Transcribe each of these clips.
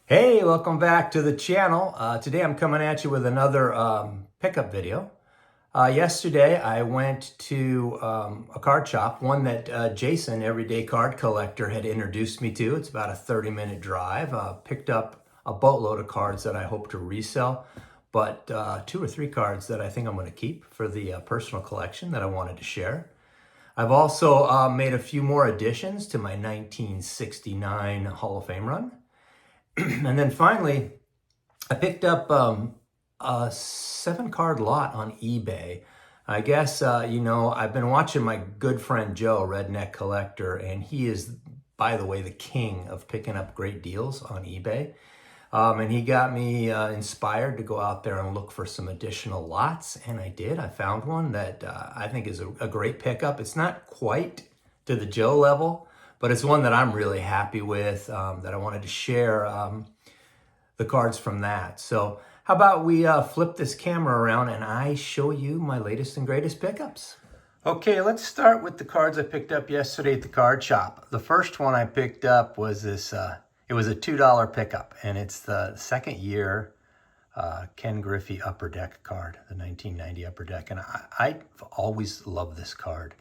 Hey, welcome back to the channel. Today I'm coming at you with another pickup video. Yesterday I went to a card shop, one that Jason, Everyday Card Collector, had introduced me to. It's about a 30-minute drive. Picked up a boatload of cards that I hope to resell, but 2 or 3 cards that I think I'm going to keep for the personal collection that I wanted to share. I've also made a few more additions to my 1969 Hall of Fame run. And then finally, I picked up a 7-card lot on eBay. I guess, I've been watching my good friend Joe, Redneck Collector, and he is, by the way, the king of picking up great deals on eBay. And he got me inspired to go out there and look for some additional lots, and I did. I found one that I think is a great pickup. It's not quite to the Joe level, but it's one that I'm really happy with, that I wanted to share the cards from that. So how about we flip this camera around and I show you my latest and greatest pickups. Okay, let's start with the cards I picked up yesterday at the card shop. The first one I picked up was this, it was a $2 pickup, and it's the second year Ken Griffey Upper Deck card, the 1990 Upper Deck, and I've always loved this card.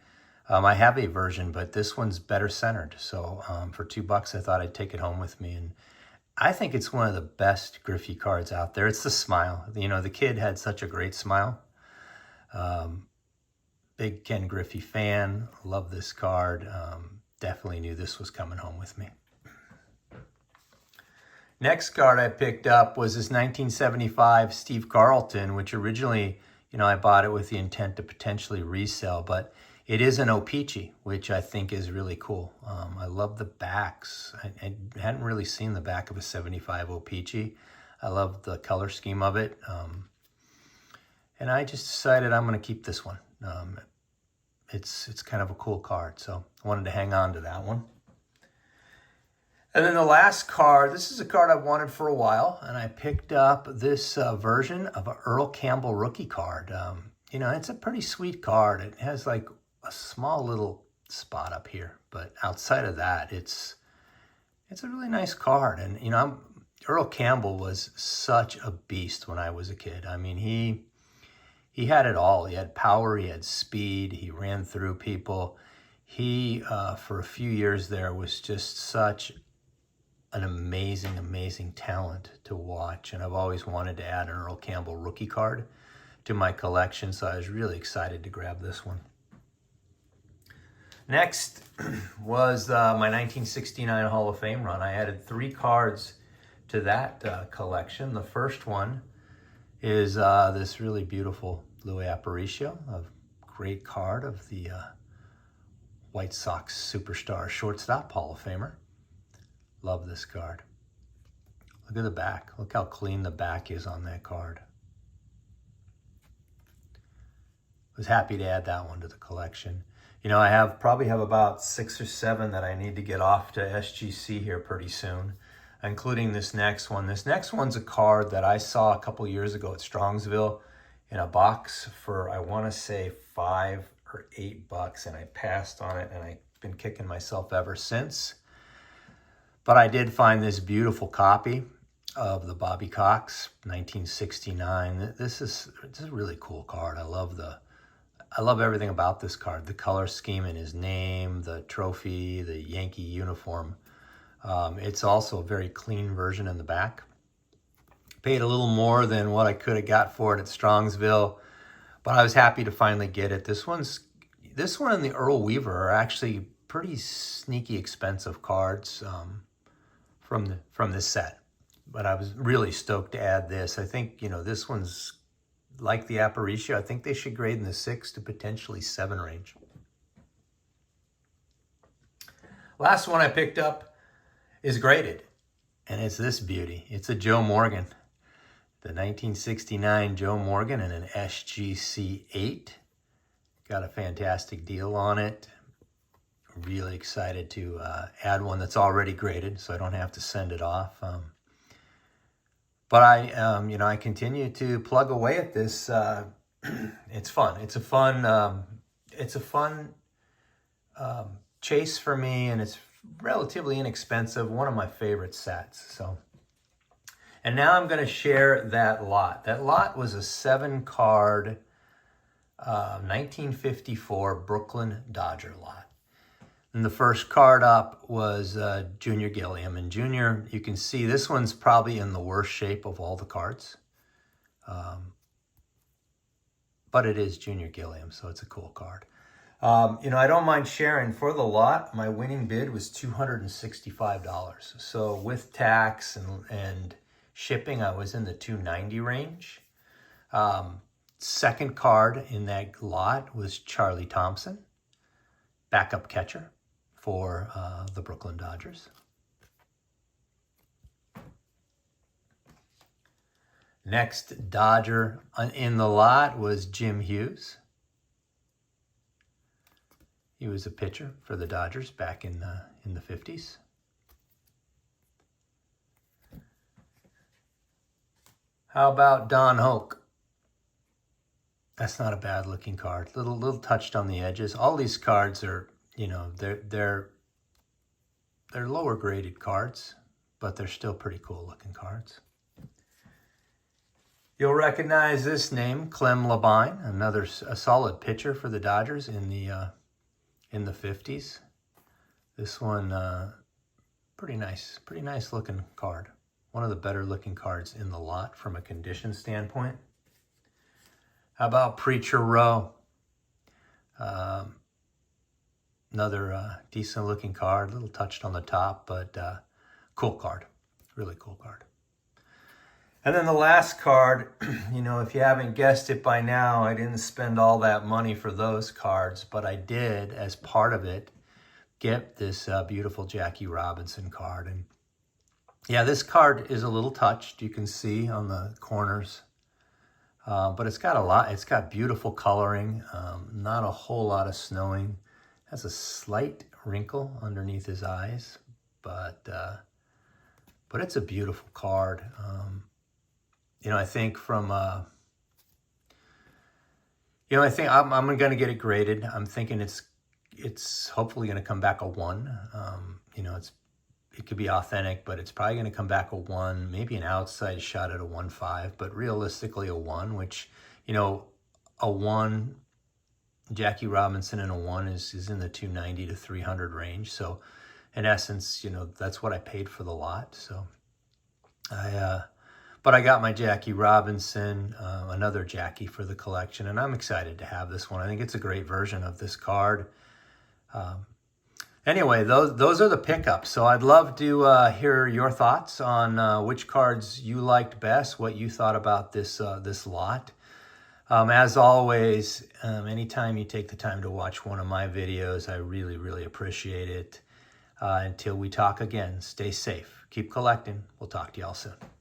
I have a version, but this one's better centered. So for $2, I thought I'd take it home with me. And I think it's one of the best Griffey cards out there. It's the smile. You know, the kid had such a great smile. Big Ken Griffey fan. Love this card. Definitely knew this was coming home with me. Next card I picked up was this 1975 Steve Carlton, which originally, I bought it with the intent to potentially resell, but it is an O-Pee-Chee, which I think is really cool. I love the backs. I hadn't really seen the back of a 75 O-Pee-Chee. I love the color scheme of it. And I just decided I'm going to keep this one. It's kind of a cool card, so I wanted to hang on to that one. And then the last card, this is a card I've wanted for a while, and I picked up this version of an Earl Campbell rookie card. It's a pretty sweet card. It has like a small little spot up here, but outside of that, it's a really nice card. And Earl Campbell was such a beast when I was a kid. I mean, he had it all. He had power, he had speed, he ran through people. He for a few years there was just such an amazing talent to watch, and I've always wanted to add an Earl Campbell rookie card to my collection, so I was really excited to grab this one. Next was my 1969 Hall of Fame run. I added 3 cards to that collection. The first one is this really beautiful Louis Aparicio, a great card of the White Sox superstar shortstop, Hall of Famer. Love this card. Look at the back. Look how clean the back is on that card. Was happy to add that one to the collection. I probably have about 6 or 7 that I need to get off to SGC here pretty soon, including this next one. This next one's a card that I saw a couple years ago at Strongsville in a box for, I want to say, $5 or $8, and I passed on it, and I've been kicking myself ever since. But I did find this beautiful copy of the Bobby Cox 1969. This is a really cool card. I love everything about this card. The color scheme in his name, the trophy, the Yankee uniform. It's also a very clean version in the back. Paid a little more than what I could have got for it at Strongsville, but I was happy to finally get it. This one and the Earl Weaver are actually pretty sneaky expensive cards from this set. But I was really stoked to add this. I think, this one's like the Aparicio. I think they should grade in the 6 to potentially 7 range. Last one I picked up is graded, and it's this beauty. It's a Joe Morgan, the 1969 Joe Morgan in an SGC 8. Got a fantastic deal on it. Really excited to add one that's already graded, so I don't have to send it off. But I continue to plug away at this. It's fun. It's a fun chase for me, and it's relatively inexpensive. One of my favorite sets. So And now I'm going to share that lot. That lot was a 7-card 1954 Brooklyn Dodger lot. And the first card up was Junior Gilliam. And Junior, you can see this one's probably in the worst shape of all the cards. But it is Junior Gilliam, so it's a cool card. You know, I don't mind sharing. For the lot, my winning bid was $265. So with tax and shipping, I was in the $290 range. Second card in that lot was Charlie Thompson, backup catcher for the Brooklyn Dodgers. Next Dodger in the lot was Jim Hughes. He was a pitcher for the Dodgers back in the 50s. How about Don Hoke? That's not a bad looking card. Little touched on the edges. All these cards are, you know, they're lower graded cards, but they're still pretty cool looking cards. You'll recognize this name, Clem Labine, a solid pitcher for the Dodgers in the 50s. This one, pretty nice looking card. One of the better looking cards in the lot from a condition standpoint. How about Preacher Row? Another decent looking card, a little touched on the top, but cool card, really cool card. And then the last card, you know, if you haven't guessed it by now, I didn't spend all that money for those cards, but I did, as part of it, get this beautiful Jackie Robinson card. And yeah, this card is a little touched, you can see on the corners. But it's got beautiful coloring, not a whole lot of snowing. Has a slight wrinkle underneath his eyes, but it's a beautiful card. You know, I think from, you know, I think I'm going to get it graded. I'm thinking it's hopefully going to come back a 1. You know, it could be authentic, but it's probably going to come back a 1, maybe an outside shot at a 1.5, but realistically a 1, which, you know, a 1, Jackie Robinson and a 1 is in the 290 to 300 range. So in essence, you know, that's what I paid for the lot. So but I got my Jackie Robinson, another Jackie for the collection, and I'm excited to have this one. I think it's a great version of this card. Anyway, those are the pickups. So I'd love to hear your thoughts on which cards you liked best, what you thought about this lot. As always, anytime you take the time to watch one of my videos, I really, really appreciate it. Until we talk again, stay safe. Keep collecting. We'll talk to y'all soon.